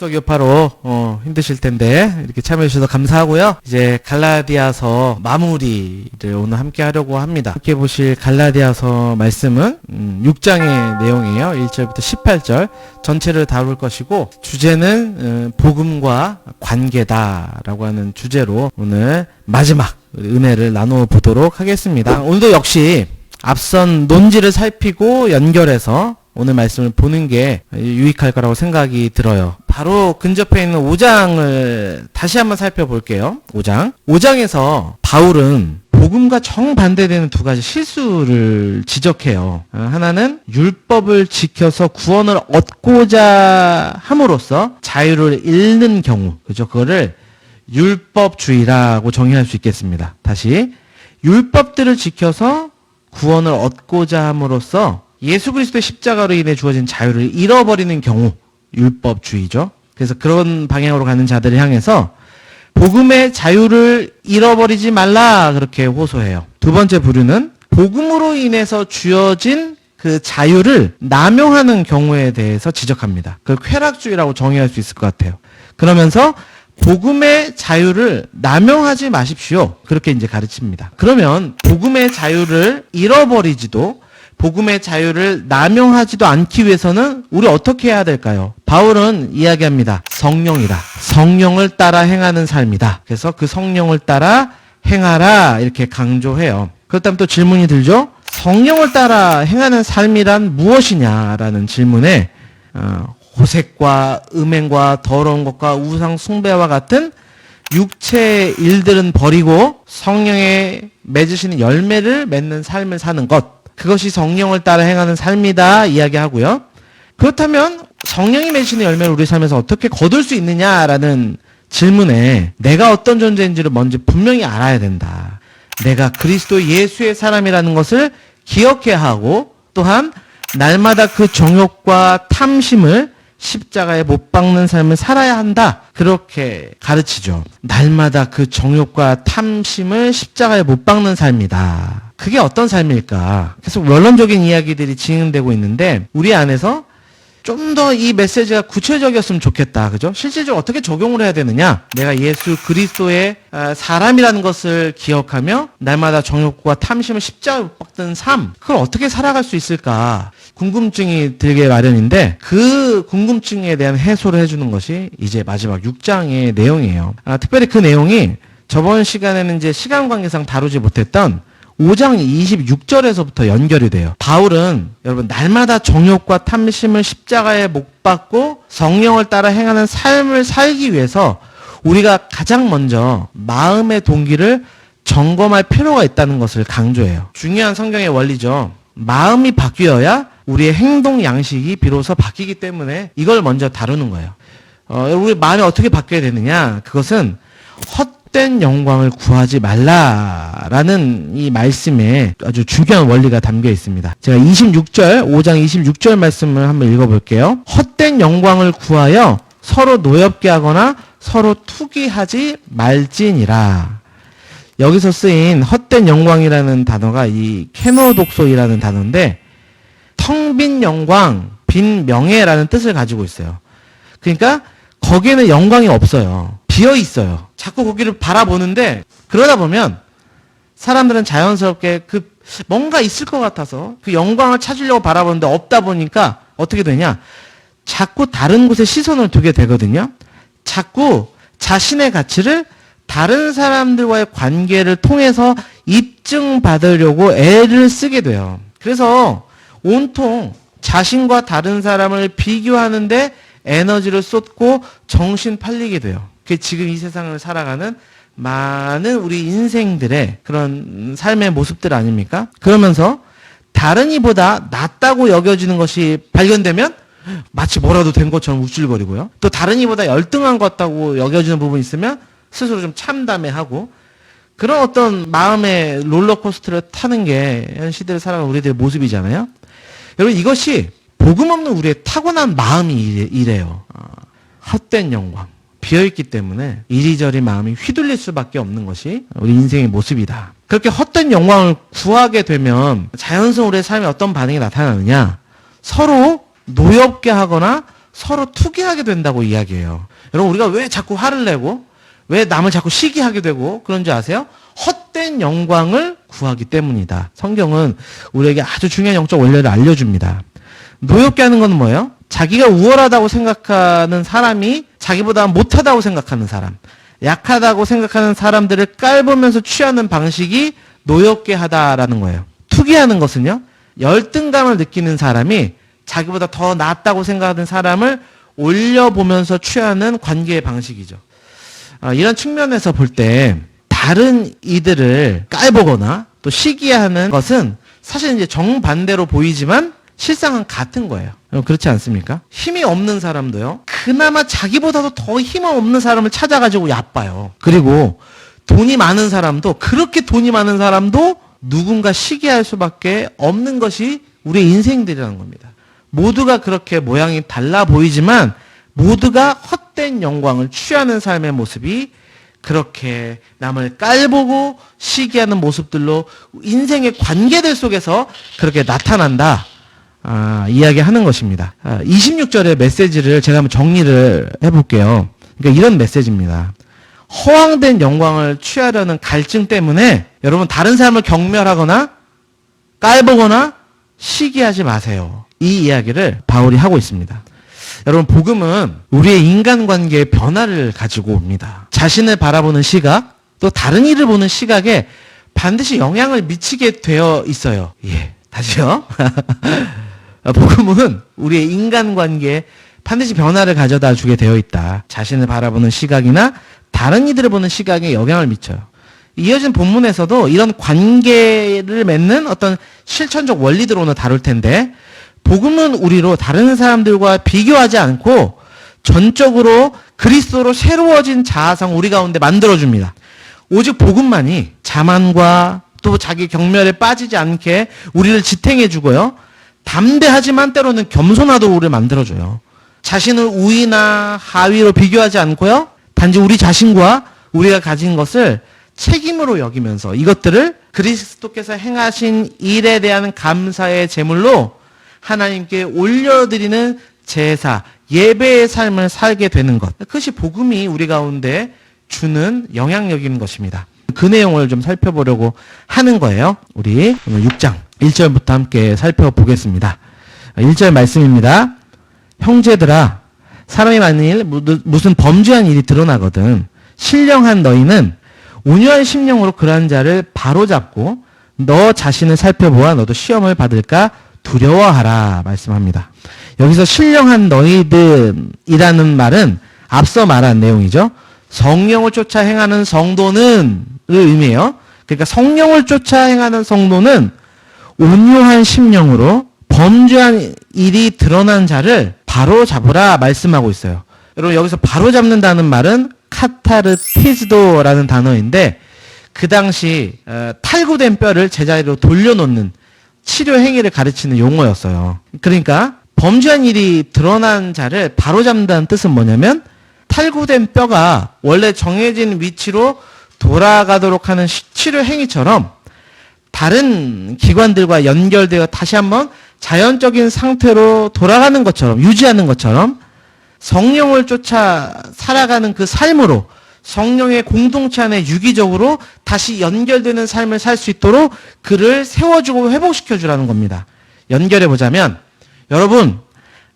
추석 여파로 힘드실 텐데 이렇게 참여해 주셔서 감사하고요. 이제 갈라디아서 마무리를 오늘 함께 하려고 합니다. 함께 보실 갈라디아서 말씀은 6장의 내용이에요. 1절부터 18절 전체를 다룰 것이고 주제는 복음과 관계다라고 하는 주제로 오늘 마지막 은혜를 나누어 보도록 하겠습니다. 오늘도 역시 앞선 논지를 살피고 연결해서 오늘 말씀을 보는 게 유익할 거라고 생각이 들어요. 바로 근접해 있는 5장을 다시 한번 살펴볼게요. 5장에서 바울은 복음과 정반대되는 두 가지 실수를 지적해요. 하나는 율법을 지켜서 구원을 얻고자 함으로써 자유를 잃는 경우, 그죠? 그거를 율법주의라고 정의할 수 있겠습니다. 다시 율법들을 지켜서 구원을 얻고자 함으로써 예수 그리스도의 십자가로 인해 주어진 자유를 잃어버리는 경우, 율법주의죠. 그래서 그런 방향으로 가는 자들을 향해서 복음의 자유를 잃어버리지 말라 그렇게 호소해요. 두 번째 부류는 복음으로 인해서 주어진 그 자유를 남용하는 경우에 대해서 지적합니다. 그걸 쾌락주의라고 정의할 수 있을 것 같아요. 그러면서 복음의 자유를 남용하지 마십시오. 그렇게 이제 가르칩니다. 그러면 복음의 자유를 잃어버리지도 복음의 자유를 남용하지도 않기 위해서는 우리 어떻게 해야 될까요? 바울은 이야기합니다. 성령이다. 성령을 따라 행하는 삶이다. 그래서 그 성령을 따라 행하라 이렇게 강조해요. 그렇다면 또 질문이 들죠? 성령을 따라 행하는 삶이란 무엇이냐라는 질문에 호색과 음행과 더러운 것과 우상 숭배와 같은 육체의 일들은 버리고 성령에 맺으시는 열매를 맺는 삶을 사는 것, 그것이 성령을 따라 행하는 삶이다 이야기하고요. 그렇다면 성령이 맺으시는 열매를 우리 삶에서 어떻게 거둘 수 있느냐라는 질문에 내가 어떤 존재인지를 먼저 분명히 알아야 된다. 내가 그리스도 예수의 사람이라는 것을 기억해야 하고, 또한 날마다 그 정욕과 탐심을 십자가에 못 박는 삶을 살아야 한다. 그렇게 가르치죠. 날마다 그 정욕과 탐심을 십자가에 못 박는 삶이다. 그게 어떤 삶일까? 계속 원론적인 이야기들이 진행되고 있는데 우리 안에서 좀 더 이 메시지가 구체적이었으면 좋겠다. 그죠? 실질적으로 어떻게 적용을 해야 되느냐? 내가 예수 그리스도의 사람이라는 것을 기억하며 날마다 정욕과 탐심을 십자가에 못 박는 삶, 그걸 어떻게 살아갈 수 있을까? 궁금증이 들게 마련인데 그 궁금증에 대한 해소를 해주는 것이 이제 마지막 6장의 내용이에요. 특별히 그 내용이 저번 시간에는 이제 시간 관계상 다루지 못했던 5장 26절에서부터 연결이 돼요. 바울은 여러분 날마다 정욕과 탐심을 십자가에 못 박고 성령을 따라 행하는 삶을 살기 위해서 우리가 가장 먼저 마음의 동기를 점검할 필요가 있다는 것을 강조해요. 중요한 성경의 원리죠. 마음이 바뀌어야 우리의 행동 양식이 비로소 바뀌기 때문에 이걸 먼저 다루는 거예요. 우리 마음이 어떻게 바뀌어야 되느냐? 그것은 헛된 영광을 구하지 말라라는 이 말씀에 아주 중요한 원리가 담겨 있습니다. 제가 5장 26절 말씀을 한번 읽어볼게요. 헛된 영광을 구하여 서로 노엽게 하거나 서로 투기하지 말지니라. 여기서 쓰인 헛된 영광이라는 단어가 이 케노독소이라는 단어인데 텅 빈 영광, 빈 명예라는 뜻을 가지고 있어요. 그러니까 거기에는 영광이 없어요. 비어 있어요. 자꾸 거기를 바라보는데 그러다 보면 사람들은 자연스럽게 그 뭔가 있을 것 같아서 그 영광을 찾으려고 바라보는데 없다 보니까 어떻게 되냐? 자꾸 다른 곳에 시선을 두게 되거든요. 자꾸 자신의 가치를 다른 사람들과의 관계를 통해서 입증받으려고 애를 쓰게 돼요. 그래서 온통 자신과 다른 사람을 비교하는데 에너지를 쏟고 정신 팔리게 돼요. 그게 지금 이 세상을 살아가는 많은 우리 인생들의 그런 삶의 모습들 아닙니까? 그러면서 다른 이보다 낫다고 여겨지는 것이 발견되면 마치 뭐라도 된 것처럼 우쭐거리고요. 또 다른 이보다 열등한 것 같다고 여겨지는 부분이 있으면 스스로 좀 참담해하고, 그런 어떤 마음의 롤러코스터를 타는 게 현 시대를 살아가는 우리들의 모습이잖아요. 여러분, 이것이 복음 없는 우리의 타고난 마음이 이래요. 헛된 영광, 비어있기 때문에 이리저리 마음이 휘둘릴 수밖에 없는 것이 우리 인생의 모습이다. 그렇게 헛된 영광을 구하게 되면 자연스러운 우리의 삶에 어떤 반응이 나타나느냐? 서로 노엽게 하거나 서로 투기하게 된다고 이야기해요. 여러분, 우리가 왜 자꾸 화를 내고 왜 남을 자꾸 시기하게 되고 그런 줄 아세요? 헛된 영광을 구하기 때문이다. 성경은 우리에게 아주 중요한 영적 원리를 알려줍니다. 노엽게 하는 건 뭐예요? 자기가 우월하다고 생각하는 사람이 자기보다 못하다고 생각하는 사람, 약하다고 생각하는 사람들을 깔보면서 취하는 방식이 노엽게 하다라는 거예요. 투기하는 것은요, 열등감을 느끼는 사람이 자기보다 더 낫다고 생각하는 사람을 올려보면서 취하는 관계의 방식이죠. 이런 측면에서 볼 때 다른 이들을 깔보거나 또 시기하는 것은 사실 이제 정반대로 보이지만 실상은 같은 거예요. 그렇지 않습니까? 힘이 없는 사람도요, 그나마 자기보다도 더 힘없는 사람을 찾아가지고 얕봐요. 그리고 돈이 많은 사람도, 그렇게 돈이 많은 사람도 누군가 시기할 수밖에 없는 것이 우리의 인생들이라는 겁니다. 모두가 그렇게 모양이 달라 보이지만 모두가 헛된 영광을 취하는 삶의 모습이 그렇게 남을 깔보고 시기하는 모습들로 인생의 관계들 속에서 그렇게 나타난다. 이야기하는 것입니다. 26절의 메시지를 제가 한번 정리를 해볼게요. 그러니까 이런 메시지입니다. 허황된 영광을 취하려는 갈증 때문에 여러분 다른 사람을 경멸하거나 깔보거나 시기하지 마세요. 이 이야기를 바울이 하고 있습니다. 여러분, 복음은 우리의 인간관계의 변화를 가지고 옵니다. 자신을 바라보는 시각, 또 다른 이를 보는 시각에 반드시 영향을 미치게 되어 있어요. 다시요. 복음은 우리의 인간관계에 반드시 변화를 가져다 주게 되어 있다. 자신을 바라보는 시각이나 다른 이들을 보는 시각에 영향을 미쳐요. 이어진 본문에서도 이런 관계를 맺는 어떤 실천적 원리들을 오늘 다룰 텐데, 복음은 우리로 다른 사람들과 비교하지 않고 전적으로 그리스도로 새로워진 자아상 우리 가운데 만들어줍니다. 오직 복음만이 자만과 또 자기 경멸에 빠지지 않게 우리를 지탱해주고요, 담대하지만 때로는 겸손하도록 우리를 만들어줘요. 자신을 우위나 하위로 비교하지 않고요, 단지 우리 자신과 우리가 가진 것을 책임으로 여기면서 이것들을 그리스도께서 행하신 일에 대한 감사의 제물로 하나님께 올려드리는 제사, 예배의 삶을 살게 되는 것. 그것이 복음이 우리 가운데 주는 영향력인 것입니다. 그 내용을 좀 살펴보려고 하는 거예요. 우리 오늘 6장 1절부터 함께 살펴보겠습니다. 1절 말씀입니다. 형제들아, 사람이 만일 무슨 범죄한 일이 드러나거든 신령한 너희는 온유한 심령으로 그러한 자를 바로잡고 너 자신을 살펴보아 너도 시험을 받을까 두려워하라 말씀합니다. 여기서 신령한 너희들이라는 말은 앞서 말한 내용이죠. 성령을 쫓아 행하는 성도는 을 의미해요. 그러니까 성령을 쫓아 행하는 성도는 온유한 심령으로 범죄한 일이 드러난 자를 바로잡으라 말씀하고 있어요. 여러분, 여기서 바로잡는다는 말은 카타르티즈도라는 단어인데, 그 당시 탈구된 뼈를 제자리로 돌려놓는 치료 행위를 가르치는 용어였어요. 그러니까 범죄한 일이 드러난 자를 바로잡는다는 뜻은 뭐냐면, 탈구된 뼈가 원래 정해진 위치로 돌아가도록 하는 치료 행위처럼 다른 기관들과 연결되어 다시 한번 자연적인 상태로 돌아가는 것처럼, 유지하는 것처럼 성령을 쫓아 살아가는 그 삶으로 성령의 공동체 안에 유기적으로 다시 연결되는 삶을 살 수 있도록 그를 세워주고 회복시켜주라는 겁니다. 연결해보자면, 여러분,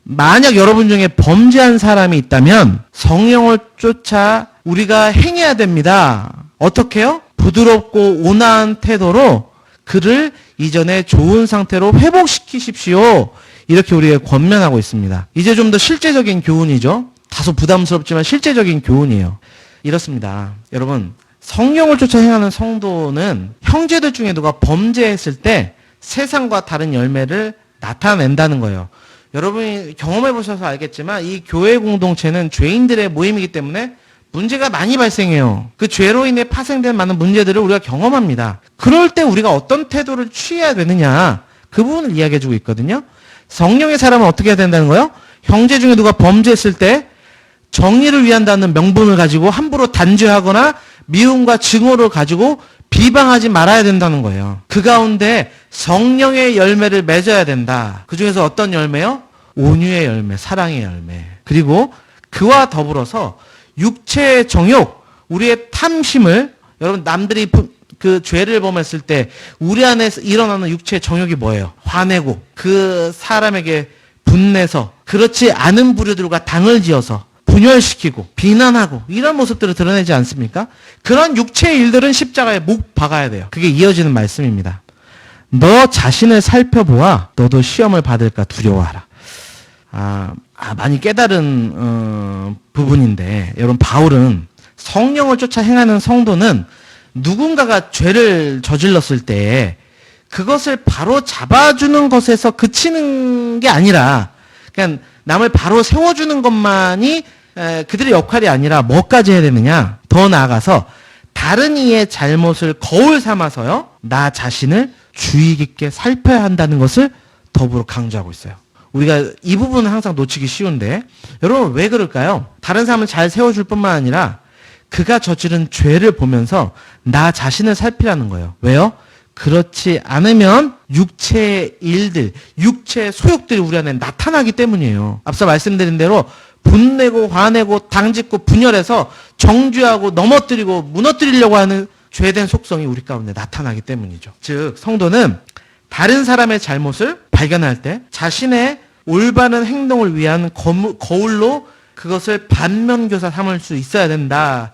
만약 여러분 중에 범죄한 사람이 있다면 성령을 쫓아 우리가 행해야 됩니다. 어떻게요? 부드럽고 온화한 태도로 그를 이전에 좋은 상태로 회복시키십시오. 이렇게 우리에게 권면하고 있습니다. 이제 좀 더 실제적인 교훈이죠. 다소 부담스럽지만 실제적인 교훈이에요. 이렇습니다. 여러분, 성령을 쫓아 행하는 성도는 형제들 중에 누가 범죄했을 때 세상과 다른 열매를 나타낸다는 거예요. 여러분이 경험해 보셔서 알겠지만 이 교회 공동체는 죄인들의 모임이기 때문에 문제가 많이 발생해요. 그 죄로 인해 파생된 많은 문제들을 우리가 경험합니다. 그럴 때 우리가 어떤 태도를 취해야 되느냐, 그 부분을 이야기해 주고 있거든요. 성령의 사람은 어떻게 해야 된다는 거예요? 형제 중에 누가 범죄했을 때 정의를 위한다는 명분을 가지고 함부로 단죄하거나 미움과 증오를 가지고 비방하지 말아야 된다는 거예요. 그 가운데 성령의 열매를 맺어야 된다. 그 중에서 어떤 열매요? 온유의 열매, 사랑의 열매. 그리고 그와 더불어서 육체의 정욕, 우리의 탐심을, 여러분 남들이 그 죄를 범했을 때 우리 안에 일어나는 육체의 정욕이 뭐예요? 화내고 그 사람에게 분내서 그렇지 않은 부류들과 당을 지어서 분열시키고 비난하고 이런 모습들을 드러내지 않습니까? 그런 육체의 일들은 십자가에 못 박아야 돼요. 그게 이어지는 말씀입니다. 너 자신을 살펴보아 너도 시험을 받을까 두려워하라. 많이 깨달은 부분인데, 여러분 바울은 성령을 쫓아 행하는 성도는 누군가가 죄를 저질렀을 때 그것을 바로 잡아주는 것에서 그치는 게 아니라 그냥 남을 바로 세워주는 것만이 그들의 역할이 아니라 뭐까지 해야 되느냐? 더 나아가서 다른 이의 잘못을 거울 삼아서요, 나 자신을 주의 깊게 살펴야 한다는 것을 더불어 강조하고 있어요. 우리가 이 부분은 항상 놓치기 쉬운데, 여러분 왜 그럴까요? 다른 사람을 잘 세워줄 뿐만 아니라 그가 저지른 죄를 보면서 나 자신을 살피라는 거예요. 왜요? 그렇지 않으면 육체의 일들, 육체의 소욕들이 우리 안에 나타나기 때문이에요. 앞서 말씀드린 대로 분내고 화내고 당짓고 분열해서 정죄하고 넘어뜨리고 무너뜨리려고 하는 죄된 속성이 우리 가운데 나타나기 때문이죠. 즉 성도는 다른 사람의 잘못을 발견할 때 자신의 올바른 행동을 위한 거울로 그것을 반면교사 삼을 수 있어야 된다.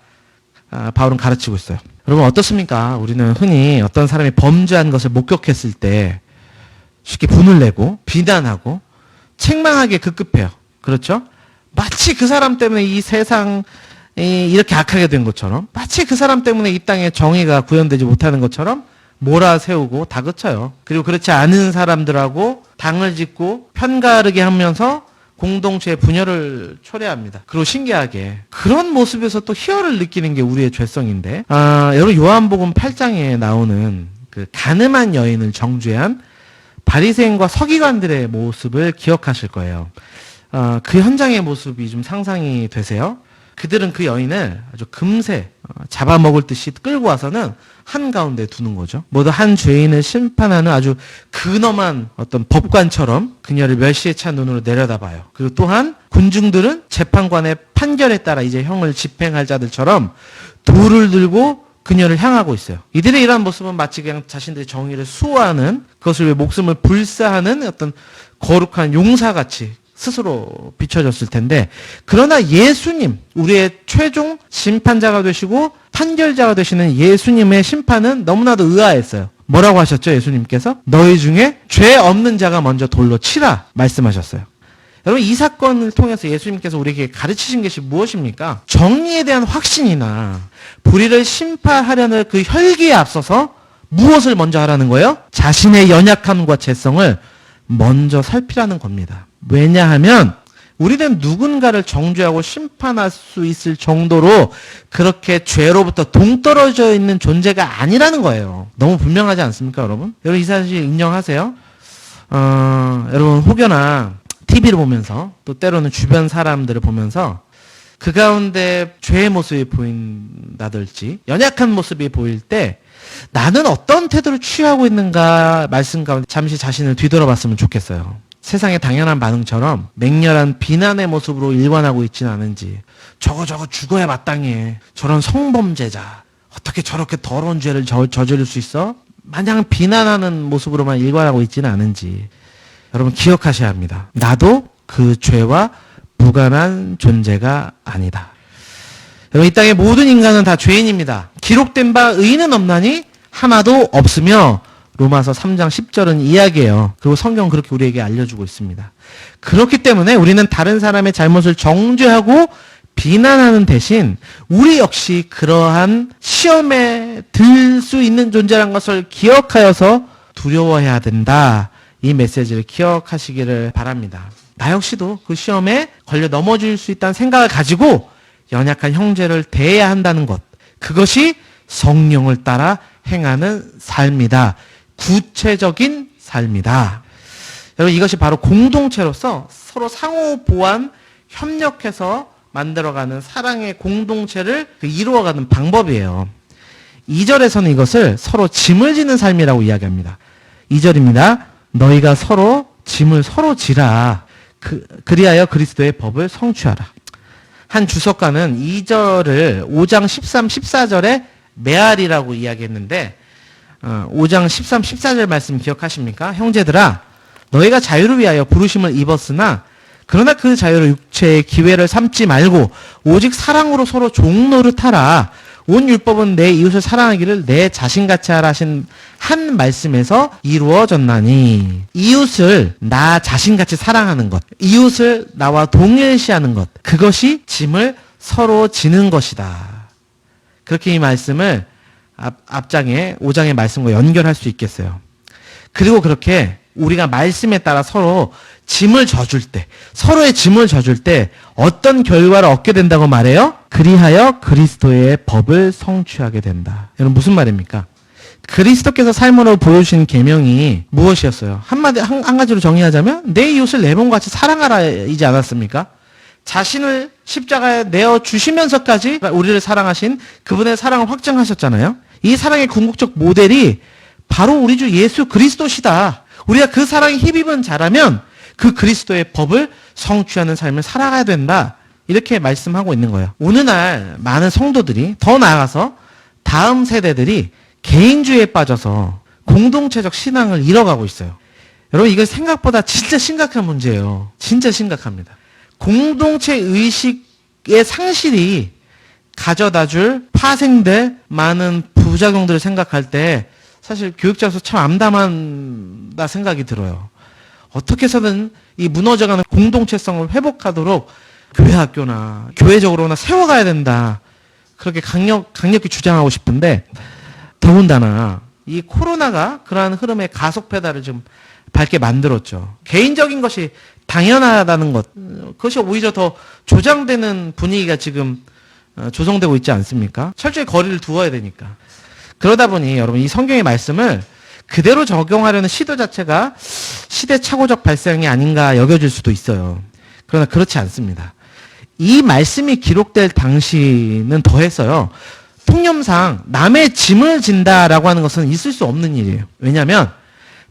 바울은 가르치고 있어요. 여러분 어떻습니까? 우리는 흔히 어떤 사람이 범죄한 것을 목격했을 때 쉽게 분을 내고 비난하고 책망하기에 급급해요. 그렇죠? 마치 그 사람 때문에 이 세상이 이렇게 악하게 된 것처럼, 마치 그 사람 때문에 이 땅에 정의가 구현되지 못하는 것처럼 몰아세우고 다그쳐요. 그리고 그렇지 않은 사람들하고 당을 짓고 편가르게 하면서 공동체의 분열을 초래합니다. 그리고 신기하게 그런 모습에서 또 희열을 느끼는 게 우리의 죄성인데, 여러분 요한복음 8장에 나오는 그 가늠한 여인을 정죄한 바리새인과 서기관들의 모습을 기억하실 거예요. 그 현장의 모습이 좀 상상이 되세요? 그들은 그 여인을 아주 금세 잡아먹을 듯이 끌고 와서는 한가운데 두는 거죠. 모두 한 죄인을 심판하는 아주 근엄한 어떤 법관처럼 그녀를 멸시에 찬 눈으로 내려다봐요. 그리고 또한 군중들은 재판관의 판결에 따라 이제 형을 집행할 자들처럼 돌을 들고 그녀를 향하고 있어요. 이들의 이러한 모습은 마치 그냥 자신들의 정의를 수호하는, 그것을 위해 목숨을 불사하는 어떤 거룩한 용사같이 스스로 비춰졌을 텐데, 그러나 예수님, 우리의 최종 심판자가 되시고 판결자가 되시는 예수님의 심판은 너무나도 의아했어요. 뭐라고 하셨죠? 예수님께서 너희 중에 죄 없는 자가 먼저 돌로 치라 말씀하셨어요. 여러분 이 사건을 통해서 예수님께서 우리에게 가르치신 것이 무엇입니까? 정의에 대한 확신이나 불의를 심판하려는 그 혈기에 앞서서 무엇을 먼저 하라는 거예요? 자신의 연약함과 죄성을 먼저 살피라는 겁니다. 왜냐하면 우리는 누군가를 정죄하고 심판할 수 있을 정도로 그렇게 죄로부터 동떨어져 있는 존재가 아니라는 거예요. 너무 분명하지 않습니까, 여러분? 여러분 이 사실 인정하세요? 여러분 혹여나 TV를 보면서 또 때로는 주변 사람들을 보면서 그 가운데 죄의 모습이 보인다든지 연약한 모습이 보일 때 나는 어떤 태도를 취하고 있는가 말씀 가운데 잠시 자신을 뒤돌아봤으면 좋겠어요. 세상의 당연한 반응처럼 맹렬한 비난의 모습으로 일관하고 있지는 않은지, 저거 죽어야 마땅해, 저런 성범죄자 어떻게 저렇게 더러운 죄를 저지를 수 있어? 마냥 비난하는 모습으로만 일관하고 있지는 않은지 여러분 기억하셔야 합니다. 나도 그 죄와 무관한 존재가 아니다. 여러분 이 땅의 모든 인간은 다 죄인입니다. 기록된 바 의인은 없나니 하나도 없으며 로마서 3장 10절은 이야기해요. 그리고 성경은 그렇게 우리에게 알려주고 있습니다. 그렇기 때문에 우리는 다른 사람의 잘못을 정죄하고 비난하는 대신 우리 역시 그러한 시험에 들 수 있는 존재라는 것을 기억하여서 두려워해야 된다. 이 메시지를 기억하시기를 바랍니다. 나 역시도 그 시험에 걸려 넘어질 수 있다는 생각을 가지고 연약한 형제를 대해야 한다는 것, 그것이 성령을 따라 행하는 삶이다. 구체적인 삶이다. 여러분 이것이 바로 공동체로서 서로 상호 보완, 협력해서 만들어가는 사랑의 공동체를 이루어가는 방법이에요. 2절에서는 이것을 서로 짐을 지는 삶이라고 이야기합니다. 2절입니다. 너희가 서로 짐을 서로 지라. 그리하여 그리스도의 법을 성취하라. 한 주석가는 2절을 5장 13, 14절에 메아리라고 이야기했는데 5장 13, 14절 말씀 기억하십니까? 형제들아 너희가 자유를 위하여 부르심을 입었으나 그러나 그 자유를 육체의 기회를 삼지 말고 오직 사랑으로 서로 종노릇하라. 온 율법은 내 이웃을 사랑하기를 내 자신같이 하라 하신 한 말씀에서 이루어졌나니 이웃을 나 자신같이 사랑하는 것, 이웃을 나와 동일시하는 것, 그것이 짐을 서로 지는 것이다. 그렇게 이 말씀을 앞장에 5장의 말씀과 연결할 수 있겠어요. 그리고 그렇게 우리가 말씀에 따라 서로 짐을 져줄 때, 서로의 짐을 져줄 때 어떤 결과를 얻게 된다고 말해요? 그리하여 그리스도의 법을 성취하게 된다. 여러분 무슨 말입니까? 그리스도께서 삶으로 보여주신 계명이 무엇이었어요? 한 가지로 정의하자면 내 이웃을 내 몸같이 사랑하라이지 않았습니까? 자신을 십자가에 내어 주시면서까지 우리를 사랑하신 그분의 사랑을 확증하셨잖아요. 이 사랑의 궁극적 모델이 바로 우리 주 예수 그리스도시다. 우리가 그 사랑에 힘입은 자라면 그 그리스도의 법을 성취하는 삶을 살아가야 된다. 이렇게 말씀하고 있는 거예요. 오늘날 많은 성도들이 더 나아가서 다음 세대들이 개인주의에 빠져서 공동체적 신앙을 잃어가고 있어요. 여러분 이건 생각보다 진짜 심각한 문제예요. 진짜 심각합니다. 공동체 의식의 상실이 가져다줄 파생될 많은 부작용들을 생각할 때 사실 교육자로서 참 암담하다 생각이 들어요. 어떻게 해서든 이 무너져가는 공동체성을 회복하도록 교회 학교나 교회적으로나 세워가야 된다. 그렇게 강력히 주장하고 싶은데 더군다나 이 코로나가 그러한 흐름의 가속 페달을 좀 밟게 만들었죠. 개인적인 것이 당연하다는 것, 그것이 오히려 더 조장되는 분위기가 지금 조성되고 있지 않습니까? 철저히 거리를 두어야 되니까. 그러다 보니 여러분 이 성경의 말씀을 그대로 적용하려는 시도 자체가 시대착오적 발상이 아닌가 여겨질 수도 있어요. 그러나 그렇지 않습니다. 이 말씀이 기록될 당시는 더했어요. 통념상 남의 짐을 진다라고 하는 것은 있을 수 없는 일이에요. 왜냐하면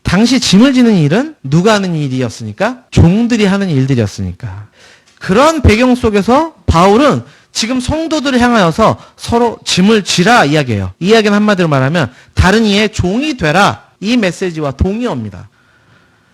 당시 짐을 지는 일은 누가 하는 일이었으니까? 종들이 하는 일들이었으니까. 그런 배경 속에서 바울은 지금 성도들을 향하여서 서로 짐을 지라 이야기해요. 이 이야기는 한마디로 말하면 다른 이의 종이 되라. 이 메시지와 동의어입니다.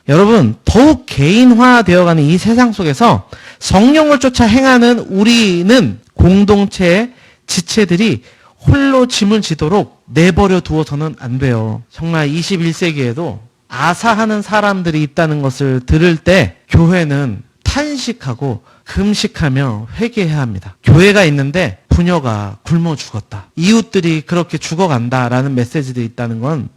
여러분 더욱 개인화되어가는 이 세상 속에서 성령을 쫓아 행하는 우리는 공동체의 지체들이 홀로 짐을 지도록 내버려 두어서는 안 돼요. 정말 21세기에도 아사하는 사람들이 있다는 것을 들을 때 교회는 탄식하고 금식하며 회개해야 합니다. 교회가 있는데 부녀가 굶어 죽었다. 이웃들이 그렇게 죽어간다라는 메시지들이 있다는 건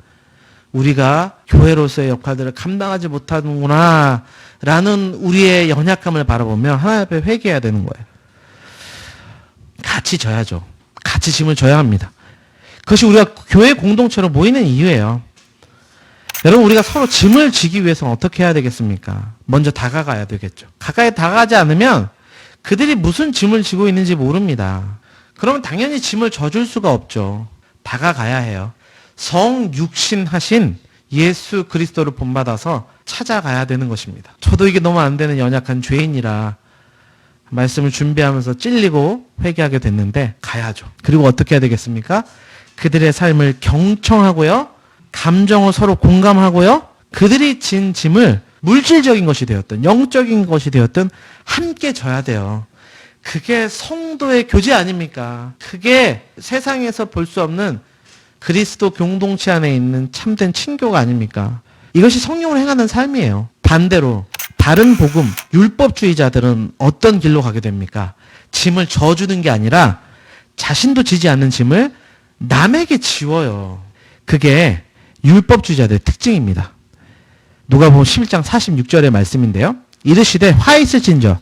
우리가 교회로서의 역할들을 감당하지 못하는구나 라는 우리의 연약함을 바라보며 하나님 앞에 회개해야 되는 거예요. 같이 져야죠. 같이 짐을 져야 합니다. 그것이 우리가 교회 공동체로 모이는 이유예요. 여러분 우리가 서로 짐을 지기 위해서는 어떻게 해야 되겠습니까? 먼저 다가가야 되겠죠. 가까이 다가가지 않으면 그들이 무슨 짐을 지고 있는지 모릅니다. 그러면 당연히 짐을 져줄 수가 없죠. 다가가야 해요. 성육신하신 예수 그리스도를 본받아서 찾아가야 되는 것입니다. 저도 이게 너무 안 되는 연약한 죄인이라 말씀을 준비하면서 찔리고 회개하게 됐는데 가야죠. 그리고 어떻게 해야 되겠습니까? 그들의 삶을 경청하고요. 감정을 서로 공감하고요. 그들이 진 짐을 물질적인 것이 되었든 영적인 것이 되었든 함께 져야 돼요. 그게 성도의 교제 아닙니까? 그게 세상에서 볼 수 없는 그리스도 공동체 안에 있는 참된 친교가 아닙니까? 이것이 성령을 행하는 삶이에요. 반대로 다른 복음, 율법주의자들은 어떤 길로 가게 됩니까? 짐을 져주는 게 아니라 자신도 지지 않는 짐을 남에게 지워요. 그게 율법주의자들의 특징입니다. 누가복음 11장 46절의 말씀인데요. 이르시되 화 있을진저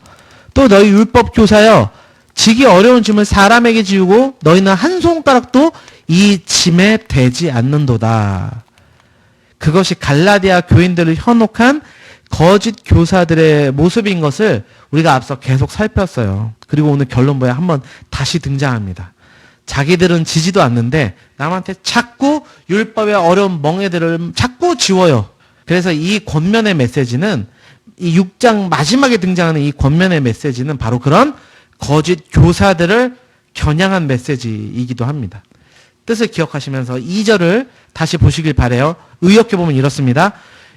또 너희 율법 교사여 지기 어려운 짐을 사람에게 지우고 너희는 한 손가락도 이 짐에 대지 않는도다. 그것이 갈라디아 교인들을 현혹한 거짓 교사들의 모습인 것을 우리가 앞서 계속 살폈어요. 그리고 오늘 결론부에 한번 다시 등장합니다. 자기들은 지지도 않는데 남한테 자꾸 율법의 어려운 멍에들을 자꾸 지워요. 그래서 이 권면의 메시지는 이 6장 마지막에 등장하는 이 권면의 메시지는 바로 그런 거짓 교사들을 겨냥한 메시지이기도 합니다. 뜻을 기억하시면서 2절을 다시 보시길 바라요. 의역해보면 이렇습니다.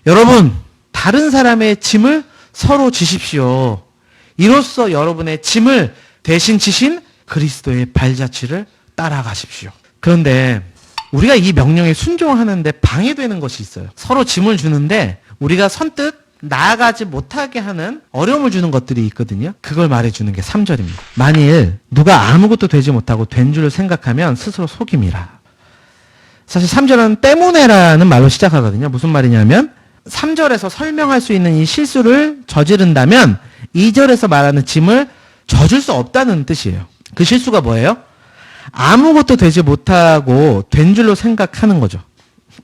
여러분, 다른 사람의 짐을 서로 지십시오. 이로써 여러분의 짐을 대신 지신 그리스도의 발자취를 따라가십시오. 그런데 우리가 이 명령에 순종하는데 방해되는 것이 있어요. 서로 짐을 주는데 우리가 선뜻 나아가지 못하게 하는 어려움을 주는 것들이 있거든요. 그걸 말해주는 게 3절입니다. 만일 누가 아무것도 되지 못하고 된 줄 생각하면 스스로 속임이라. 사실 3절은 때문에라는 말로 시작하거든요. 무슨 말이냐면 3절에서 설명할 수 있는 이 실수를 저지른다면 2절에서 말하는 짐을 져줄 수 없다는 뜻이에요. 그 실수가 뭐예요? 아무것도 되지 못하고 된 줄로 생각하는 거죠.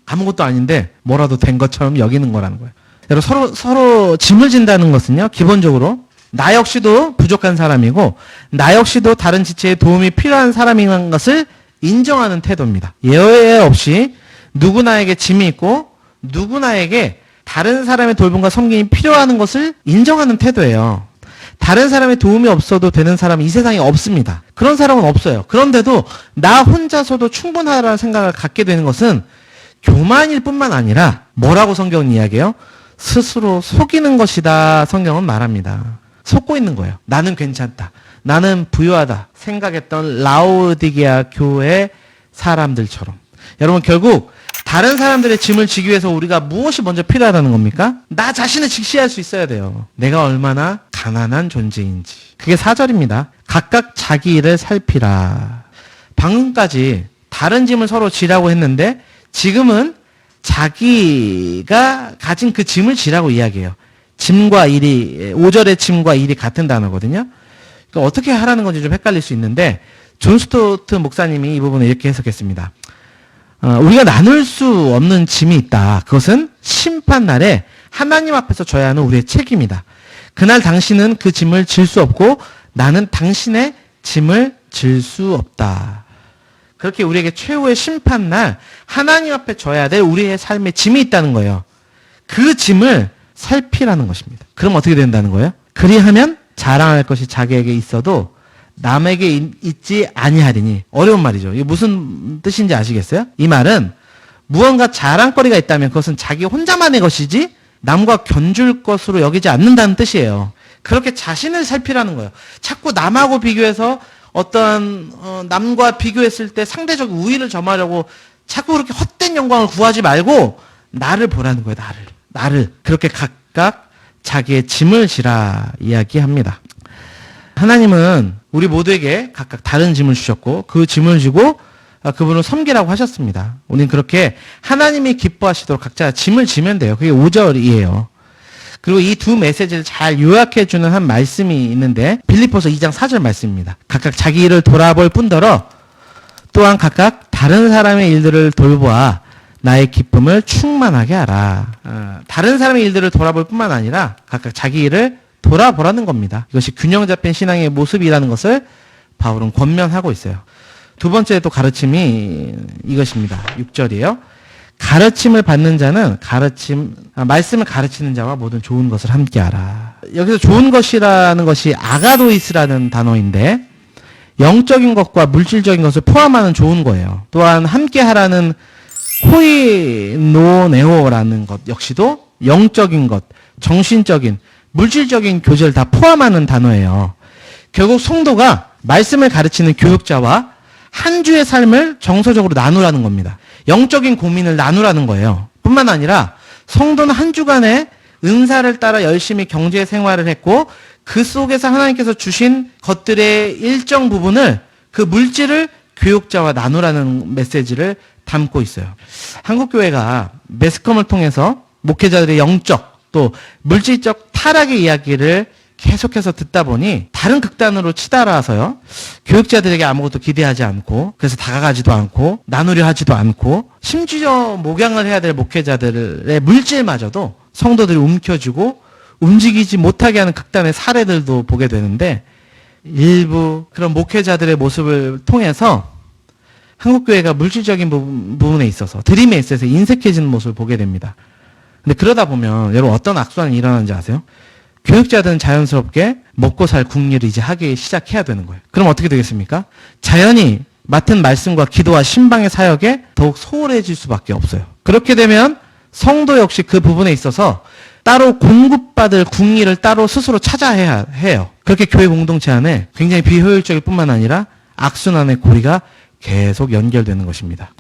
아무것도 아닌데 뭐라도 된 것처럼 여기는 거라는 거예요. 여러분, 서로 짐을 진다는 것은요, 기본적으로 나 역시도 부족한 사람이고 나 역시도 다른 지체의 도움이 필요한 사람이라는 것을 인정하는 태도입니다. 예외 없이 누구나에게 짐이 있고 누구나에게 다른 사람의 돌봄과 섬김이 필요한 것을 인정하는 태도예요. 다른 사람의 도움이 없어도 되는 사람은 이 세상에 없습니다. 그런 사람은 없어요. 그런데도 나 혼자서도 충분하다는 생각을 갖게 되는 것은 교만일 뿐만 아니라 뭐라고 성경은 이야기해요? 스스로 속이는 것이다, 성경은 말합니다. 속고 있는 거예요. 나는 괜찮다. 나는 부유하다 생각했던 라오디게아 교회 사람들처럼. 여러분, 결국 다른 사람들의 짐을 지기 위해서 우리가 무엇이 먼저 필요하다는 겁니까? 나 자신을 직시할 수 있어야 돼요. 내가 얼마나 가난한 존재인지. 그게 4절입니다. 각각 자기 일을 살피라. 방금까지 다른 짐을 서로 지라고 했는데 지금은 자기가 가진 그 짐을 지라고 이야기해요. 짐과 일이, 5절의 짐과 일이 같은 단어거든요. 그러니까 어떻게 하라는 건지 좀 헷갈릴 수 있는데 존 스토트 목사님이 이 부분을 이렇게 해석했습니다. 우리가 나눌 수 없는 짐이 있다. 그것은 심판날에 하나님 앞에서 져야 하는 우리의 책임이다. 그날 당신은 그 짐을 질 수 없고 나는 당신의 짐을 질 수 없다. 그렇게 우리에게 최후의 심판날 하나님 앞에 져야 될 우리의 삶의 짐이 있다는 거예요. 그 짐을 살피라는 것입니다. 그럼 어떻게 된다는 거예요? 그리하면 자랑할 것이 자기에게 있어도 남에게 있지 아니하리니. 어려운 말이죠. 이게 무슨 뜻인지 아시겠어요? 이 말은 무언가 자랑거리가 있다면 그것은 자기 혼자만의 것이지 남과 견줄 것으로 여기지 않는다는 뜻이에요. 그렇게 자신을 살피라는 거예요. 자꾸 남하고 비교해서 어떤 남과 비교했을 때 상대적 우위를 점하려고 자꾸 그렇게 헛된 영광을 구하지 말고 나를 보라는 거예요. 나를. 그렇게 각각 자기의 짐을 지라 이야기합니다. 하나님은 우리 모두에게 각각 다른 짐을 주셨고 그 짐을 지고 그분을 섬기라고 하셨습니다. 우리는 그렇게 하나님이 기뻐하시도록 각자 짐을 지면 돼요. 그게 5절이에요. 그리고 이 두 메시지를 잘 요약해주는 한 말씀이 있는데 빌립보서 2장 4절 말씀입니다. 각각 자기 일을 돌아볼 뿐더러 또한 각각 다른 사람의 일들을 돌보아 나의 기쁨을 충만하게 하라. 다른 사람의 일들을 돌아볼 뿐만 아니라 각각 자기 일을 돌아보라는 겁니다. 이것이 균형 잡힌 신앙의 모습이라는 것을 바울은 권면하고 있어요. 두 번째 또 가르침이 이것입니다. 6절이에요. 가르침을 받는 자는 말씀을 가르치는 자와 모든 좋은 것을 함께 하라. 여기서 좋은 것이라는 것이 아가도이스라는 단어인데 영적인 것과 물질적인 것을 포함하는 좋은 거예요. 또한 함께 하라는 코이노네오라는 것 역시도 영적인 것, 정신적인, 물질적인 교제를 다 포함하는 단어예요. 결국 성도가 말씀을 가르치는 교육자와 한 주의 삶을 정서적으로 나누라는 겁니다. 영적인 고민을 나누라는 거예요. 뿐만 아니라 성도는 한 주간의 은사를 따라 열심히 경제 생활을 했고 그 속에서 하나님께서 주신 것들의 일정 부분을 그 물질을 교육자와 나누라는 메시지를 담고 있어요. 한국교회가 매스컴을 통해서 목회자들의 영적 또 물질적 타락의 이야기를 계속해서 듣다 보니 다른 극단으로 치달아서요. 교육자들에게 아무것도 기대하지 않고 그래서 다가가지도 않고 나누려 하지도 않고 심지어 목양을 해야 될 목회자들의 물질마저도 성도들이 움켜쥐고 움직이지 못하게 하는 극단의 사례들도 보게 되는데 일부 그런 목회자들의 모습을 통해서 한국교회가 물질적인 부분에 있어서 드림에 있어서 인색해지는 모습을 보게 됩니다. 근데 그러다 보면 여러분 어떤 악순환이 일어나는지 아세요? 교육자들은 자연스럽게 먹고 살 궁리를 이제 하기 시작해야 되는 거예요. 그럼 어떻게 되겠습니까? 자연히 맡은 말씀과 기도와 신방의 사역에 더욱 소홀해질 수밖에 없어요. 그렇게 되면 성도 역시 그 부분에 있어서 따로 공급받을 궁리를 따로 스스로 찾아야 해요. 그렇게 교회 공동체 안에 굉장히 비효율적일 뿐만 아니라 악순환의 고리가 계속 연결되는 것입니다.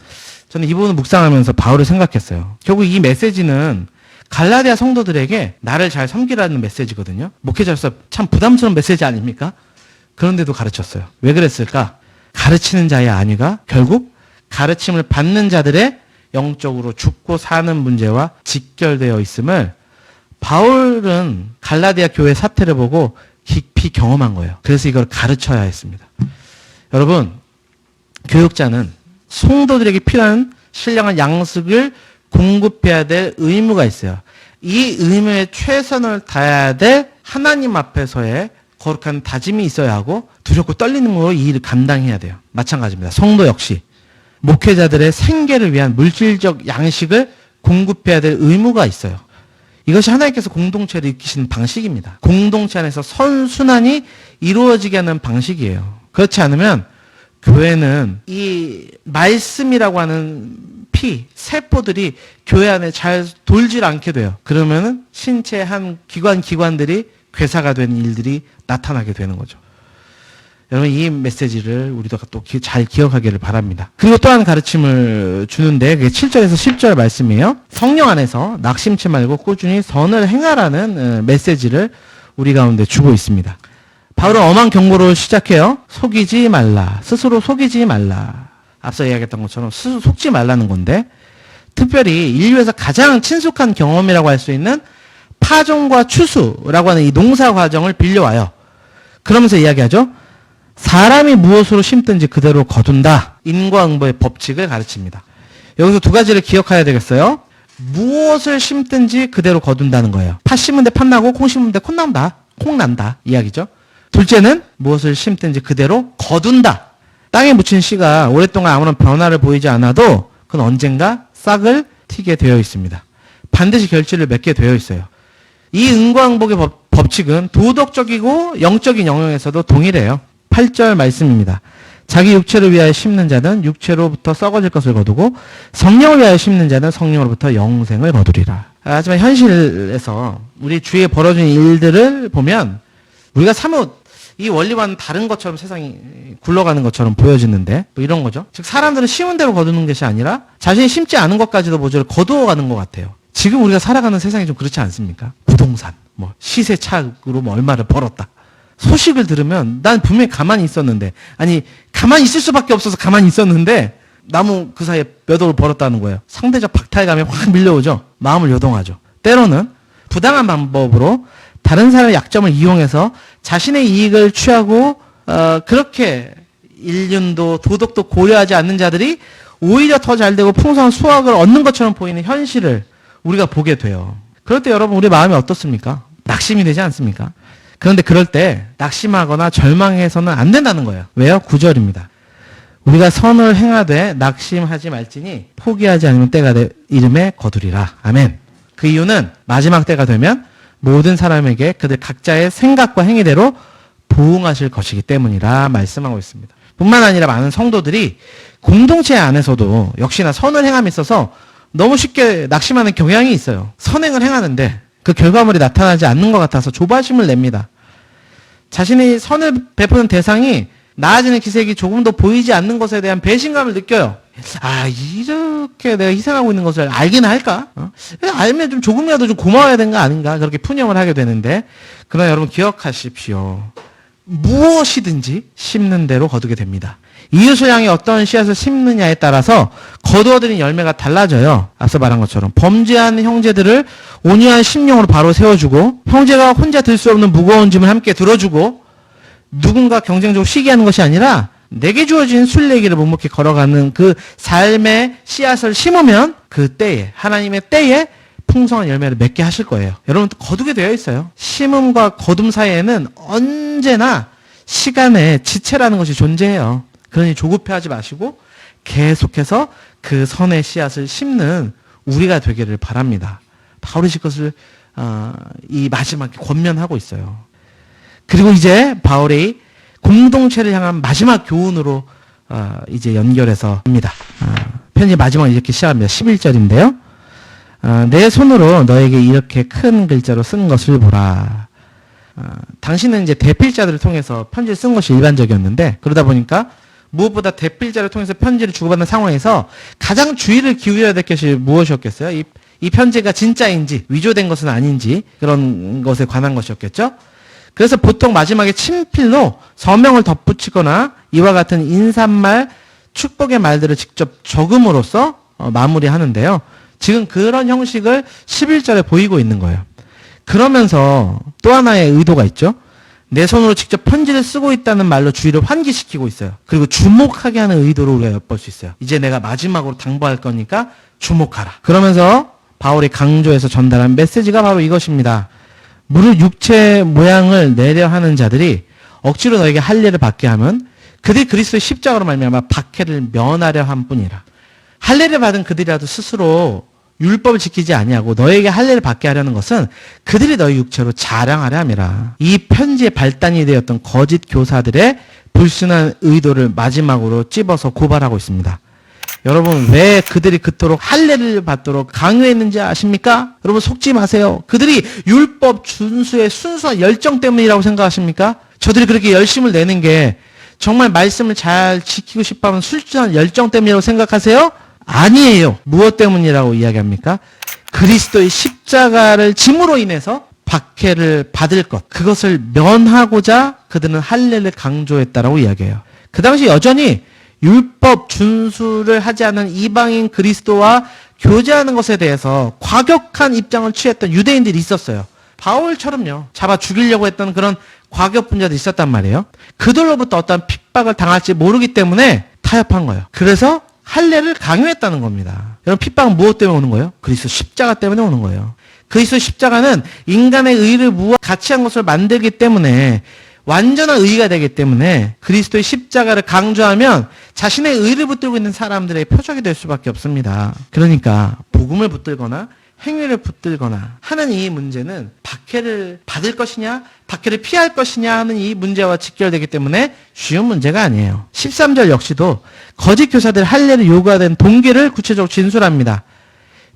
저는 이 부분을 묵상하면서 바울을 생각했어요. 결국 이 메시지는 갈라디아 성도들에게 나를 잘 섬기라는 메시지거든요. 목회자로서 참 부담스러운 메시지 아닙니까? 그런데도 가르쳤어요. 왜 그랬을까? 가르치는 자의 안위가 결국 가르침을 받는 자들의 영적으로 죽고 사는 문제와 직결되어 있음을 바울은 갈라디아 교회 사태를 보고 깊이 경험한 거예요. 그래서 이걸 가르쳐야 했습니다. 여러분, 교육자는 성도들에게 필요한 신령한 양식을 공급해야 될 의무가 있어요. 이 의무에 최선을 다해야 될 하나님 앞에서의 거룩한 다짐이 있어야 하고 두렵고 떨리는 마음으로 이 일을 감당해야 돼요. 마찬가지입니다. 성도 역시 목회자들의 생계를 위한 물질적 양식을 공급해야 될 의무가 있어요. 이것이 하나님께서 공동체를 이끄시는 방식입니다. 공동체 안에서 선순환이 이루어지게 하는 방식이에요. 그렇지 않으면 교회는 이 말씀이라고 하는 세포들이 교회 안에 잘 돌질 않게 돼요. 그러면은 신체 한 기관들이 괴사가 되는 일들이 나타나게 되는 거죠. 여러분, 이 메시지를 우리도 또 잘 기억하기를 바랍니다. 그리고 또 한 가르침을 주는데 그게 7절에서 10절 말씀이에요. 성령 안에서 낙심치 말고 꾸준히 선을 행하라는 메시지를 우리 가운데 주고 있습니다. 바울은 엄한 경고로 시작해요. 속이지 말라. 스스로 속이지 말라. 앞서 이야기했던 것처럼 스스로 속지 말라는 건데, 특별히 인류에서 가장 친숙한 경험이라고 할 수 있는 파종과 추수라고 하는 이 농사 과정을 빌려와요. 그러면서 이야기하죠. 사람이 무엇으로 심든지 그대로 거둔다. 인과응보의 법칙을 가르칩니다. 여기서 두 가지를 기억해야 되겠어요. 무엇을 심든지 그대로 거둔다는 거예요. 팥 심은 데 팥 나고 콩 심은 데 콩 난다 이야기죠. 둘째는 무엇을 심든지 그대로 거둔다. 땅에 묻힌 씨가 오랫동안 아무런 변화를 보이지 않아도 그건 언젠가 싹을 튀게 되어 있습니다. 반드시 결실을 맺게 되어 있어요. 이 인과응보의 법칙은 도덕적이고 영적인 영역에서도 동일해요. 8절 말씀입니다. 자기 육체를 위하여 심는 자는 육체로부터 썩어질 것을 거두고 성령을 위하여 심는 자는 성령으로부터 영생을 거두리라. 하지만 현실에서 우리 주위에 벌어진 일들을 보면 우리가 사뭇 이 원리와는 다른 것처럼 세상이 굴러가는 것처럼 보여지는데 뭐 이런 거죠. 즉 사람들은 심은 대로 거두는 것이 아니라 자신이 심지 않은 것까지도 모조리 거두어가는 것 같아요. 지금 우리가 살아가는 세상이 좀 그렇지 않습니까? 부동산, 뭐 시세차익으로 뭐 얼마를 벌었다. 소식을 들으면 난 분명히 가만히 있었는데, 아니 가만히 있을 수밖에 없어서 가만히 있었는데 나무 그 사이에 몇 억을 벌었다는 거예요. 상대적 박탈감이 확 밀려오죠. 마음을 요동하죠. 때로는 부당한 방법으로 다른 사람의 약점을 이용해서 자신의 이익을 취하고 그렇게 인륜도 도덕도 고려하지 않는 자들이 오히려 더 잘되고 풍성한 수확을 얻는 것처럼 보이는 현실을 우리가 보게 돼요. 그럴 때 여러분 우리 마음이 어떻습니까? 낙심이 되지 않습니까? 그런데 그럴 때 낙심하거나 절망해서는 안 된다는 거예요. 왜요? 9절입니다. 우리가 선을 행하되 낙심하지 말지니 포기하지 않으면 때가 이름에 거두리라. 아멘. 그 이유는 마지막 때가 되면 모든 사람에게 그들 각자의 생각과 행위대로 보응하실 것이기 때문이라 말씀하고 있습니다. 뿐만 아니라 많은 성도들이 공동체 안에서도 역시나 선을 행함에 있어서 너무 쉽게 낙심하는 경향이 있어요. 선행을 행하는데 그 결과물이 나타나지 않는 것 같아서 조바심을 냅니다. 자신이 선을 베푸는 대상이 나아지는 기색이 조금 더 보이지 않는 것에 대한 배신감을 느껴요. 아, 이렇게 내가 희생하고 있는 것을 알기는 할까? 알면 좀 조금이라도 좀 고마워야 되는 거 아닌가? 그렇게 푸념을 하게 되는데, 그러나 여러분 기억하십시오. 무엇이든지 심는 대로 거두게 됩니다. 이웃을 향해 어떤 씨앗을 심느냐에 따라서 거두어들인 열매가 달라져요. 앞서 말한 것처럼 범죄하는 형제들을 온유한 심령으로 바로 세워주고, 형제가 혼자 들 수 없는 무거운 짐을 함께 들어주고, 누군가 경쟁적으로 쉬게 하는 것이 아니라 내게 주어진 순례길을 묵묵히 걸어가는 그 삶의 씨앗을 심으면 그 때에, 하나님의 때에 풍성한 열매를 맺게 하실 거예요. 여러분 거두게 되어 있어요. 심음과 거둠 사이에는 언제나 시간의 지체라는 것이 존재해요. 그러니 조급해하지 마시고 계속해서 그 선의 씨앗을 심는 우리가 되기를 바랍니다. 바울이 그것을 이 마지막에 권면하고 있어요. 그리고 이제 바울이 공동체를 향한 마지막 교훈으로 이제 연결해서 합니다. 편지 마지막 이렇게 시작합니다. 11절인데요. 내 손으로 너에게 이렇게 큰 글자로 쓴 것을 보라. 당신은 이제 대필자들을 통해서 편지를 쓴 것이 일반적이었는데, 그러다 보니까 무엇보다 대필자를 통해서 편지를 주고받는 상황에서 가장 주의를 기울여야 될 것이 무엇이었겠어요? 이 편지가 진짜인지 위조된 것은 아닌지 그런 것에 관한 것이었겠죠? 그래서 보통 마지막에 친필로 서명을 덧붙이거나 이와 같은 인사말, 축복의 말들을 직접 적음으로써 마무리하는데요. 지금 그런 형식을 11절에 보이고 있는 거예요. 그러면서 또 하나의 의도가 있죠. 내 손으로 직접 편지를 쓰고 있다는 말로 주의를 환기시키고 있어요. 그리고 주목하게 하는 의도로 우리가 엿볼 수 있어요. 이제 내가 마지막으로 당부할 거니까 주목하라. 그러면서 바울이 강조해서 전달한 메시지가 바로 이것입니다. 무릇 육체 모양을 내려 하는 자들이 억지로 너에게 할례를 받게 하면 그들이 그리스도의 십자가로 말미암아 박해를 면하려 한 뿐이라. 할례를 받은 그들이라도 스스로 율법을 지키지 아니하고 너에게 할례를 받게 하려는 것은 그들이 너의 육체로 자랑하려 함이라. 이 편지의 발단이 되었던 거짓 교사들의 불순한 의도를 마지막으로 찝어서 고발하고 있습니다. 여러분, 왜 그들이 그토록 할례를 받도록 강요했는지 아십니까? 여러분, 속지 마세요. 그들이 율법 준수의 순수한 열정 때문이라고 생각하십니까? 저들이 그렇게 열심을 내는 게 정말 말씀을 잘 지키고 싶어하는 순수한 열정 때문이라고 생각하세요? 아니에요. 무엇 때문이라고 이야기합니까? 그리스도의 십자가를 짐으로 인해서 박해를 받을 것, 그것을 면하고자 그들은 할례를 강조했다라고 이야기해요. 그 당시 여전히 율법 준수를 하지 않은 이방인 그리스도와 교제하는 것에 대해서 과격한 입장을 취했던 유대인들이 있었어요. 바울처럼요. 잡아 죽이려고 했던 그런 과격분자도 있었단 말이에요. 그들로부터 어떤 핍박을 당할지 모르기 때문에 타협한 거예요. 그래서 할례를 강요했다는 겁니다. 여러분, 핍박은 무엇 때문에 오는 거예요? 그리스도 십자가 때문에 오는 거예요. 그리스도 십자가는 인간의 의를 가치한 것을 만들기 때문에 완전한 의가 되기 때문에 그리스도의 십자가를 강조하면 자신의 의를 붙들고 있는 사람들의 표적이 될 수밖에 없습니다. 그러니까 복음을 붙들거나 행위를 붙들거나 하는 이 문제는 박해를 받을 것이냐, 박해를 피할 것이냐 하는 이 문제와 직결되기 때문에 쉬운 문제가 아니에요. 13절 역시도 거짓 교사들 할례를 요구하는 동기를 구체적으로 진술합니다.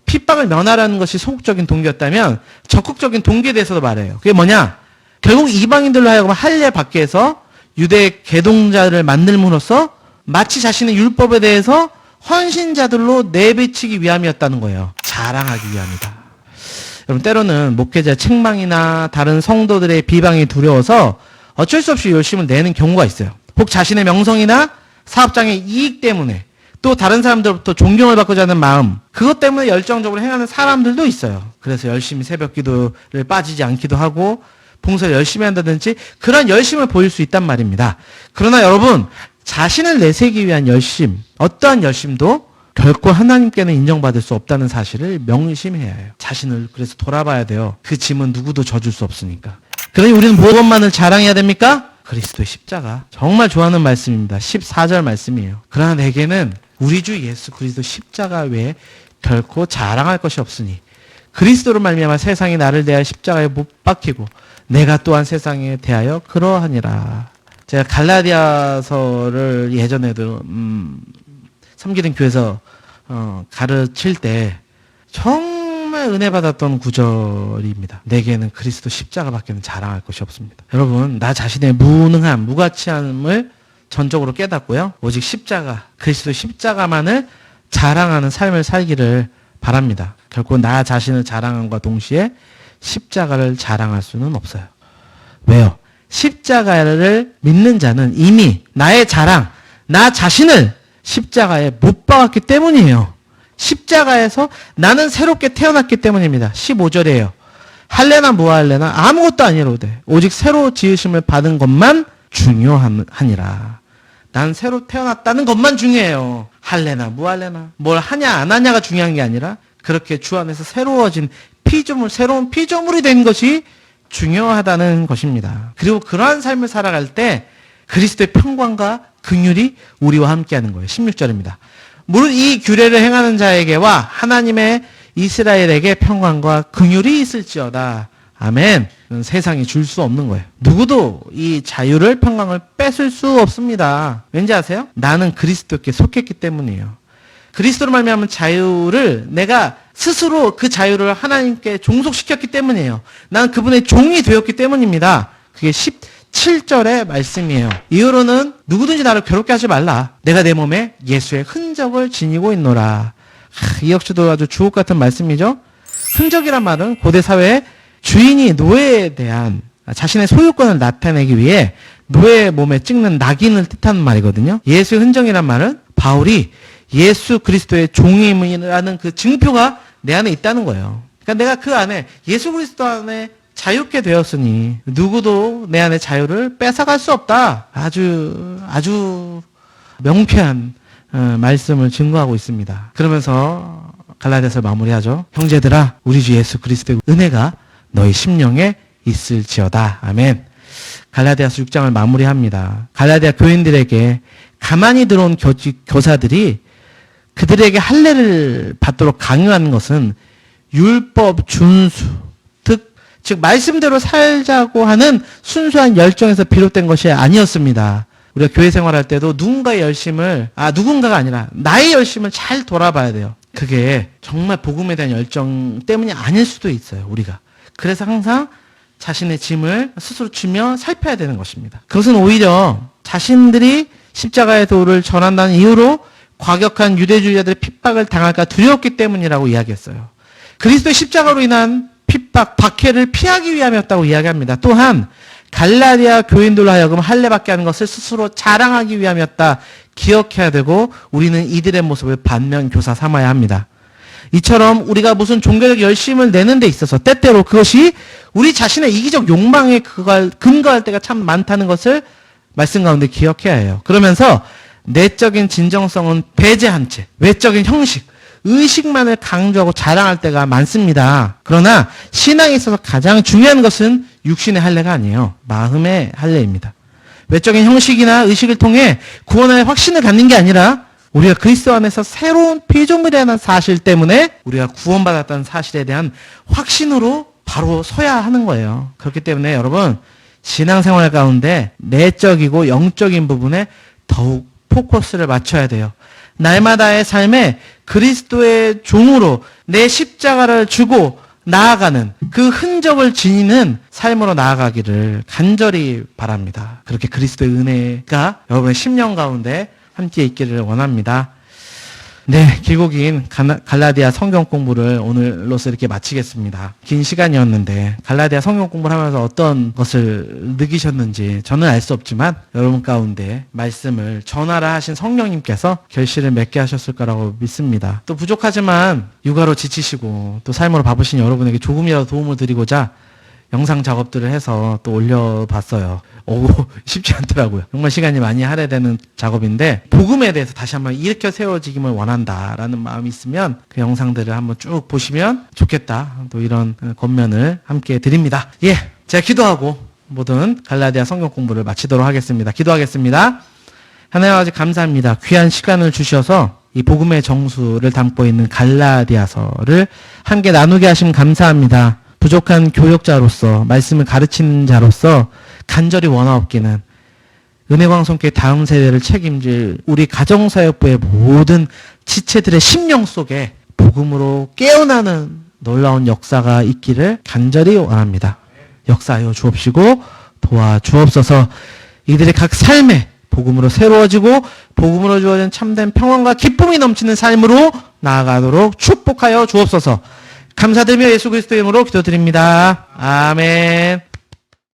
핍박을 면하라는 것이 소극적인 동기였다면 적극적인 동기에 대해서도 말해요. 그게 뭐냐? 결국 이방인들로 하여금 할례 받게 해서 유대 계동자를 만들므로써 마치 자신의 율법에 대해서 헌신자들로 내비치기 위함이었다는 거예요. 자랑하기 위함이다. 여러분, 때로는 목회자 책망이나 다른 성도들의 비방이 두려워서 어쩔 수 없이 열심을 내는 경우가 있어요. 혹 자신의 명성이나 사업장의 이익 때문에, 또 다른 사람들로부터 존경을 받고자 하는 마음, 그것 때문에 열정적으로 행하는 사람들도 있어요. 그래서 열심히 새벽 기도를 빠지지 않기도 하고 봉사를 열심히 한다든지 그런 열심을 보일 수 있단 말입니다. 그러나 여러분, 자신을 내세우기 위한 열심, 어떠한 열심도 결코 하나님께는 인정받을 수 없다는 사실을 명심해야 해요. 자신을 그래서 돌아봐야 돼요. 그 짐은 누구도 져줄 수 없으니까. 그러니 우리는 무엇만을 자랑해야 됩니까? 그리스도의 십자가. 정말 좋아하는 말씀입니다. 14절 말씀이에요. 그러나 내게는 우리 주 예수 그리스도 십자가 외에 결코 자랑할 것이 없으니 그리스도로 말미암아 세상이 나를 대하여 십자가에 못 박히고 내가 또한 세상에 대하여 그러하니라. 제가 갈라디아서를 예전에도 섬기는 교회에서 가르칠 때 정말 은혜 받았던 구절입니다. 내게는 그리스도 십자가밖에는 자랑할 것이 없습니다. 여러분, 나 자신의 무능함, 무가치함을 전적으로 깨닫고요. 오직 십자가, 그리스도 십자가만을 자랑하는 삶을 살기를 바랍니다. 결코 나 자신을 자랑함과 동시에 십자가를 자랑할 수는 없어요. 왜요? 십자가를 믿는 자는 이미 나의 자랑, 나 자신을 십자가에 못 박았기 때문이에요. 십자가에서 나는 새롭게 태어났기 때문입니다. 15절이에요. 할례나 무할례나 아무것도 아니로되 오직 새로 지으심을 받은 것만 중요하니라. 난 새로 태어났다는 것만 중요해요. 할례나 무할례나 뭘 하냐 안 하냐가 중요한 게 아니라 그렇게 주 안에서 새로워진 피조물, 새로운 피조물이 된 것이 중요하다는 것입니다. 그리고 그러한 삶을 살아갈 때 그리스도의 평강과 긍휼이 우리와 함께하는 거예요. 16절입니다. 무릇 이 규례를 행하는 자에게와 하나님의 이스라엘에게 평강과 긍휼이 있을지어다. 아멘. 세상이 줄 수 없는 거예요. 누구도 이 자유를, 평강을 뺏을 수 없습니다. 왠지 아세요? 나는 그리스도께 속했기 때문이에요. 그리스도로 말미암은 자유를 내가 스스로 그 자유를 하나님께 종속시켰기 때문이에요. 난 그분의 종이 되었기 때문입니다. 그게 17절의 말씀이에요. 이후로는 누구든지 나를 괴롭게 하지 말라. 내가 내 몸에 예수의 흔적을 지니고 있노라. 이 역시도 아주 주옥 같은 말씀이죠. 흔적이란 말은 고대 사회에 주인이 노예에 대한 자신의 소유권을 나타내기 위해 노예의 몸에 찍는 낙인을 뜻하는 말이거든요. 예수의 흔적이란 말은 바울이 예수 그리스도의 종임이라는 그 증표가 내 안에 있다는 거예요. 그러니까 내가 그 안에 예수 그리스도 안에 자유케 되었으니 누구도 내 안에 자유를 뺏어갈 수 없다. 아주 명쾌한 말씀을 증거하고 있습니다. 그러면서 갈라디아서 마무리하죠. 형제들아, 우리 주 예수 그리스도의 은혜가 너희 심령에 있을지어다. 아멘. 갈라디아서 6장을 마무리합니다. 갈라디아 교인들에게 가만히 들어온 교사들이 그들에게 할례를 받도록 강요하는 것은 율법 준수, 즉 말씀대로 살자고 하는 순수한 열정에서 비롯된 것이 아니었습니다. 우리가 교회 생활할 때도 누군가가 아니라 나의 열심을 잘 돌아봐야 돼요. 그게 정말 복음에 대한 열정 때문이 아닐 수도 있어요, 우리가. 그래서 항상 자신의 짐을 스스로 지며 살펴야 되는 것입니다. 그것은 오히려 자신들이 십자가의 도를 전한다는 이유로 과격한 유대주의자들의 핍박을 당할까 두려웠기 때문이라고 이야기했어요. 그리스도의 십자가로 인한 핍박, 박해를 피하기 위함이었다고 이야기합니다. 또한 갈라디아 교인들로 하여금 할례받게 하는 것을 스스로 자랑하기 위함이었다. 기억해야 되고 우리는 이들의 모습을 반면교사 삼아야 합니다. 이처럼 우리가 무슨 종교적 열심을 내는 데 있어서 때때로 그것이 우리 자신의 이기적 욕망에 근거할 때가 참 많다는 것을 말씀 가운데 기억해야 해요. 그러면서 내적인 진정성은 배제한 채 외적인 형식, 의식만을 강조하고 자랑할 때가 많습니다. 그러나 신앙에 있어서 가장 중요한 것은 육신의 할례가 아니에요. 마음의 할례입니다. 외적인 형식이나 의식을 통해 구원의 확신을 갖는 게 아니라 우리가 그리스도 안에서 새로운 피조물이라는 사실 때문에 우리가 구원받았다는 사실에 대한 확신으로 바로 서야 하는 거예요. 그렇기 때문에 여러분, 신앙생활 가운데 내적이고 영적인 부분에 더욱 포커스를 맞춰야 돼요. 날마다의 삶에 그리스도의 종으로 내 십자가를 주고 나아가는 그 흔적을 지니는 삶으로 나아가기를 간절히 바랍니다. 그렇게 그리스도의 은혜가 여러분의 심령 가운데 함께 있기를 원합니다. 네, 길고 긴 갈라디아 성경 공부를 오늘로서 이렇게 마치겠습니다. 긴 시간이었는데 갈라디아 성경 공부를 하면서 어떤 것을 느끼셨는지 저는 알 수 없지만 여러분 가운데 말씀을 전하라 하신 성령님께서 결실을 맺게 하셨을 거라고 믿습니다. 또 부족하지만 육아로 지치시고 또 삶으로 바쁘신 여러분에게 조금이라도 도움을 드리고자 영상 작업들을 해서 또 올려봤어요. 쉽지 않더라고요. 정말 시간이 많이 할애되는 작업인데 복음에 대해서 다시 한번 일으켜 세워지기를 원한다라는 마음이 있으면 그 영상들을 한번 쭉 보시면 좋겠다. 또 이런 권면을 함께 드립니다. 예, 제가 기도하고 모든 갈라디아 성경 공부를 마치도록 하겠습니다. 기도하겠습니다. 하나님 아버지 감사합니다. 귀한 시간을 주셔서 이 복음의 정수를 담고 있는 갈라디아서를 함께 나누게 하심 감사합니다. 부족한 교역자로서 말씀을 가르치는 자로서 간절히 원하옵기는 은혜광성교회 다음 세대를 책임질 우리 가정사역부의 모든 지체들의 심령 속에 복음으로 깨어나는 놀라운 역사가 있기를 간절히 원합니다. 역사하여 주옵시고 도와주옵소서. 이들의 각 삶에 복음으로 새로워지고 복음으로 주어진 참된 평안과 기쁨이 넘치는 삶으로 나아가도록 축복하여 주옵소서. 감사드리며 예수 그리스도의 이름으로 기도드립니다. 아멘.